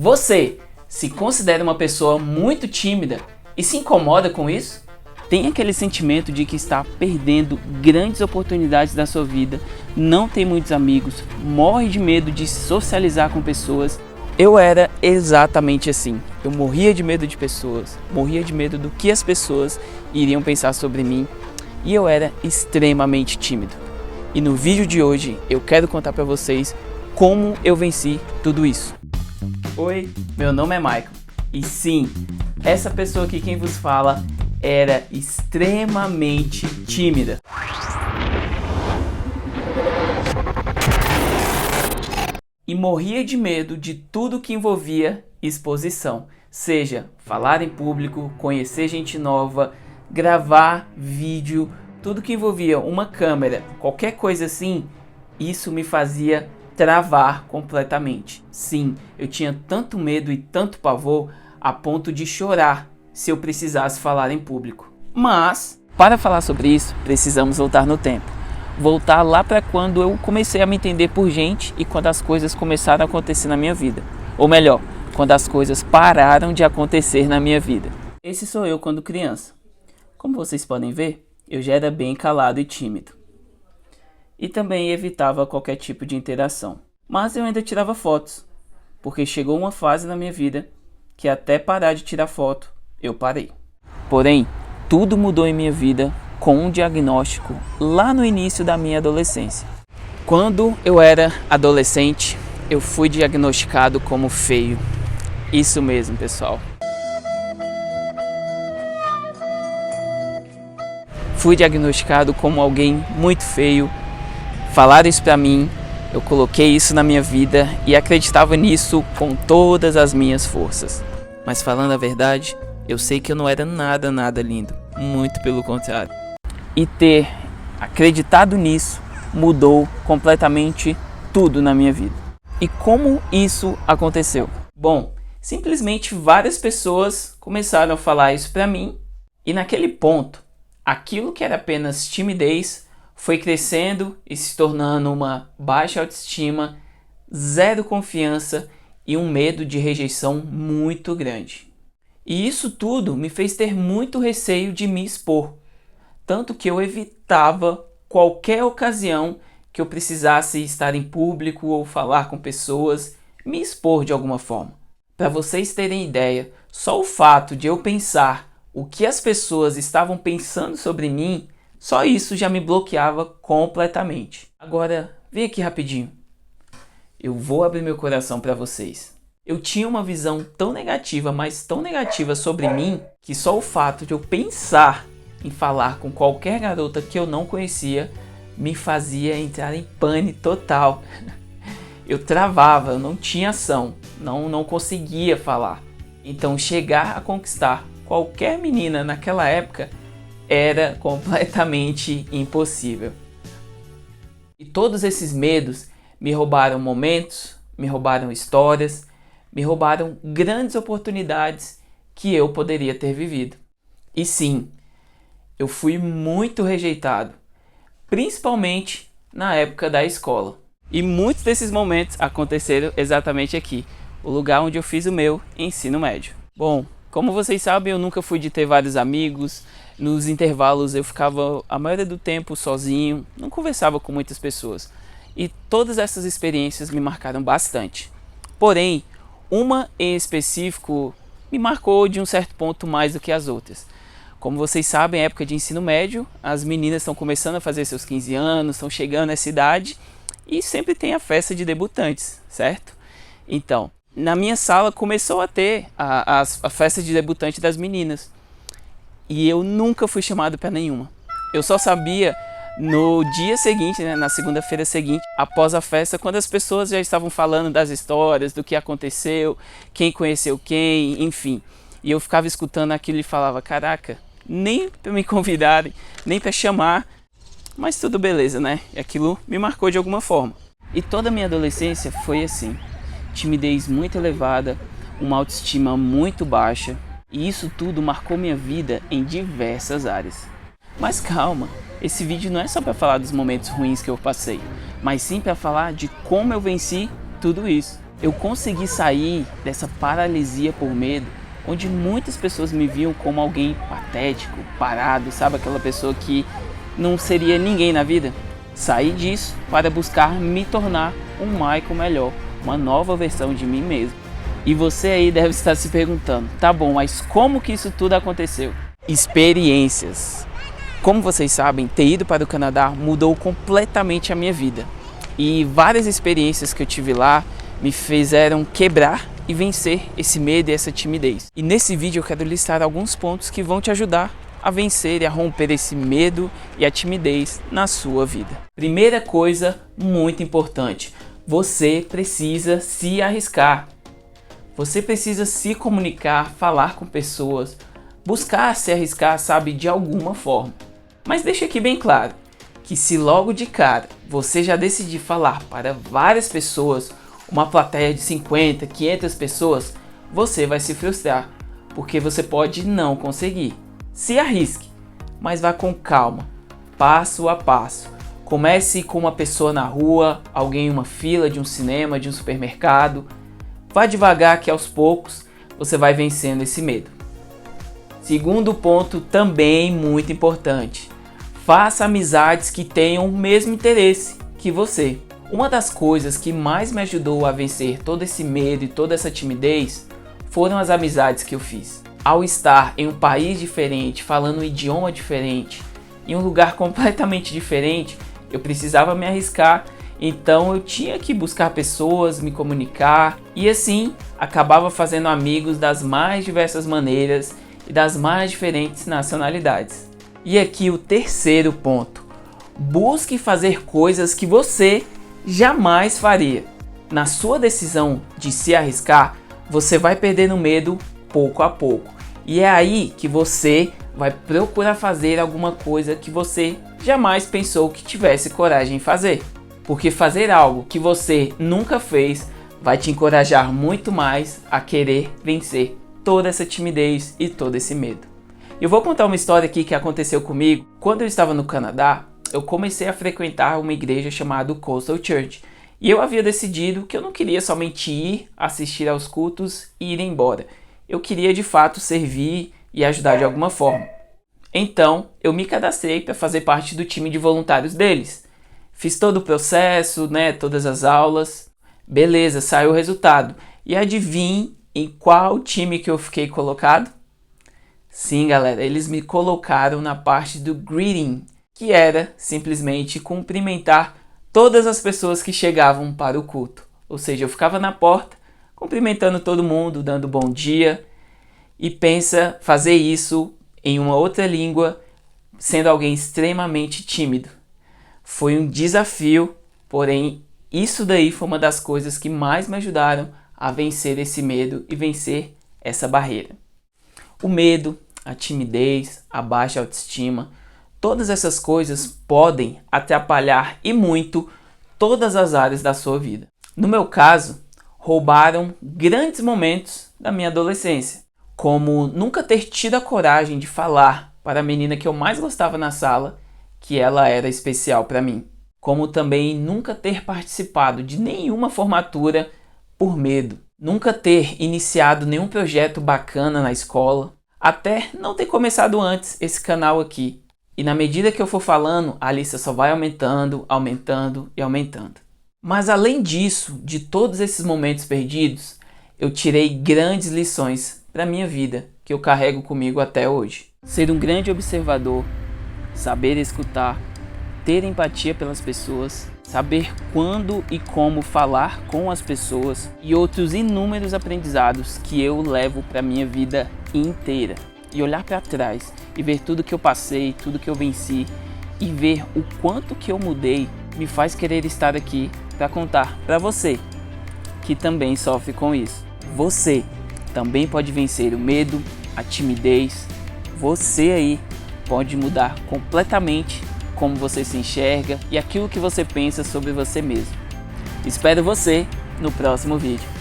Você se considera uma pessoa muito tímida e se incomoda com isso? Tem aquele sentimento de que está perdendo grandes oportunidades da sua vida, não tem muitos amigos, morre de medo de socializar com pessoas? Eu era exatamente assim. Eu morria de medo de pessoas, morria de medo do que as pessoas iriam pensar sobre mim e eu era extremamente tímido. E no vídeo de hoje eu quero contar para vocês como eu venci tudo isso. Oi, meu nome é Michael e sim, essa pessoa aqui quem vos fala era extremamente tímida. E morria de medo de tudo que envolvia exposição, seja falar em público, conhecer gente nova, gravar vídeo, tudo que envolvia uma câmera, qualquer coisa assim, isso me fazia travar completamente. Sim, eu tinha tanto medo e tanto pavor a ponto de chorar se eu precisasse falar em público. Mas, para falar sobre isso, precisamos voltar no tempo. Voltar lá para quando eu comecei a me entender por gente e quando as coisas começaram a acontecer na minha vida. Ou melhor, quando as coisas pararam de acontecer na minha vida. Esse sou eu quando criança. Como vocês podem ver, eu já era bem calado e tímido. E também evitava qualquer tipo de interação. Mas eu ainda tirava fotos, porque chegou uma fase na minha vida que até parar de tirar foto, eu parei. Porém, tudo mudou em minha vida com um diagnóstico lá no início da minha adolescência. Quando eu era adolescente, eu fui diagnosticado como feio. Isso mesmo, pessoal. Fui diagnosticado como alguém muito feio. Falaram isso pra mim, eu coloquei isso na minha vida e acreditava nisso com todas as minhas forças. Mas falando a verdade, eu sei que eu não era nada lindo, muito pelo contrário. E ter acreditado nisso mudou completamente tudo na minha vida. E como isso aconteceu? Bom, simplesmente várias pessoas começaram a falar isso pra mim e naquele ponto, aquilo que era apenas timidez foi crescendo e se tornando uma baixa autoestima, zero confiança e um medo de rejeição muito grande. E isso tudo me fez ter muito receio de me expor, tanto que eu evitava qualquer ocasião que eu precisasse estar em público ou falar com pessoas, me expor de alguma forma. Para vocês terem ideia, só o fato de eu pensar o que as pessoas estavam pensando sobre mim, só isso já me bloqueava completamente. Agora, vem aqui rapidinho. Eu vou abrir meu coração para vocês. Eu tinha uma visão tão negativa, mas tão negativa sobre mim, que só o fato de eu pensar em falar com qualquer garota que eu não conhecia me fazia entrar em pânico total. Eu travava, eu não tinha ação, não conseguia falar. Então chegar a conquistar qualquer menina naquela época era completamente impossível. E todos esses medos me roubaram momentos, me roubaram histórias, me roubaram grandes oportunidades que eu poderia ter vivido. E sim, eu fui muito rejeitado, principalmente na época da escola. E muitos desses momentos aconteceram exatamente aqui, o lugar onde eu fiz o meu ensino médio. Bom, como vocês sabem, eu nunca fui de ter vários amigos. Nos intervalos eu ficava a maioria do tempo sozinho, não conversava com muitas pessoas. E todas essas experiências me marcaram bastante. Porém, uma em específico me marcou de um certo ponto mais do que as outras. Como vocês sabem, na época de ensino médio, as meninas estão começando a fazer seus 15 anos, estão chegando nessa idade e sempre tem a festa de debutantes, certo? Então, na minha sala começou a ter a festa de debutante das meninas. E eu nunca fui chamado para nenhuma. Eu só sabia no dia seguinte, na segunda-feira seguinte, após a festa, quando as pessoas já estavam falando das histórias, do que aconteceu, quem conheceu quem, enfim. E eu ficava escutando aquilo e falava, caraca, nem para me convidarem, nem para chamar, mas tudo beleza, né? E aquilo me marcou de alguma forma. E toda a minha adolescência foi assim, timidez muito elevada, uma autoestima muito baixa, e isso tudo marcou minha vida em diversas áreas. Mas calma, esse vídeo não é só para falar dos momentos ruins que eu passei, mas sim para falar de como eu venci tudo isso. Eu consegui sair dessa paralisia por medo, onde muitas pessoas me viam como alguém patético, parado, sabe? Aquela pessoa que não seria ninguém na vida. Saí disso para buscar me tornar um Michael melhor, uma nova versão de mim mesmo. E você aí deve estar se perguntando, tá bom, mas como que isso tudo aconteceu? Experiências. Como vocês sabem, ter ido para o Canadá mudou completamente a minha vida. E várias experiências que eu tive lá me fizeram quebrar e vencer esse medo e essa timidez. E nesse vídeo eu quero listar alguns pontos que vão te ajudar a vencer e a romper esse medo e a timidez na sua vida. Primeira coisa muito importante, você precisa se arriscar. Você precisa se comunicar, falar com pessoas, buscar se arriscar, sabe, de alguma forma. Mas deixa aqui bem claro, que se logo de cara você já decidir falar para várias pessoas, uma plateia de 50, 500 pessoas, você vai se frustrar, porque você pode não conseguir. Se arrisque, mas vá com calma, passo a passo. Comece com uma pessoa na rua, alguém em uma fila de um cinema, de um supermercado. Vá devagar que aos poucos você vai vencendo esse medo. Segundo ponto, também muito importante. Faça amizades que tenham o mesmo interesse que você. Uma das coisas que mais me ajudou a vencer todo esse medo e toda essa timidez foram as amizades que eu fiz. Ao estar em um país diferente, falando um idioma diferente, em um lugar completamente diferente, eu precisava me arriscar, então eu tinha que buscar pessoas, me comunicar e assim acabava fazendo amigos das mais diversas maneiras e das mais diferentes nacionalidades. E aqui o terceiro ponto, busque fazer coisas que você jamais faria. Na sua decisão de se arriscar, você vai perdendo medo pouco a pouco. E é aí que você vai procurar fazer alguma coisa que você jamais pensou que tivesse coragem em fazer. Porque fazer algo que você nunca fez vai te encorajar muito mais a querer vencer toda essa timidez e todo esse medo. Eu vou contar uma história aqui que aconteceu comigo. Quando eu estava no Canadá, eu comecei a frequentar uma igreja chamada Coastal Church. E eu havia decidido que eu não queria somente ir, assistir aos cultos e ir embora. Eu queria de fato servir e ajudar de alguma forma. Então, eu me cadastrei para fazer parte do time de voluntários deles. Fiz todo o processo, todas as aulas. Beleza, saiu o resultado. E adivinhe em qual time que eu fiquei colocado? Sim, galera, eles me colocaram na parte do greeting, que era simplesmente cumprimentar todas as pessoas que chegavam para o culto. Ou seja, eu ficava na porta, cumprimentando todo mundo, dando bom dia. E pensa fazer isso em uma outra língua, sendo alguém extremamente tímido. Foi um desafio, porém isso daí foi uma das coisas que mais me ajudaram a vencer esse medo e vencer essa barreira. O medo, a timidez, a baixa autoestima, todas essas coisas podem atrapalhar e muito todas as áreas da sua vida. No meu caso, roubaram grandes momentos da minha adolescência, como nunca ter tido a coragem de falar para a menina que eu mais gostava na sala que ela era especial para mim, como também nunca ter participado de nenhuma formatura por medo, nunca ter iniciado nenhum projeto bacana na escola, até não ter começado antes esse canal aqui. E na medida que eu for falando, a lista só vai aumentando, aumentando e aumentando. Mas além disso, de todos esses momentos perdidos, eu tirei grandes lições para a minha vida, que eu carrego comigo até hoje. Ser um grande observador, saber escutar, ter empatia pelas pessoas, saber quando e como falar com as pessoas e outros inúmeros aprendizados que eu levo para a minha vida inteira. E olhar para trás e ver tudo que eu passei, tudo que eu venci e ver o quanto que eu mudei me faz querer estar aqui para contar para você que também sofre com isso. Você também pode vencer o medo, a timidez. Você aí pode mudar completamente como você se enxerga e aquilo que você pensa sobre você mesmo. Espero você no próximo vídeo.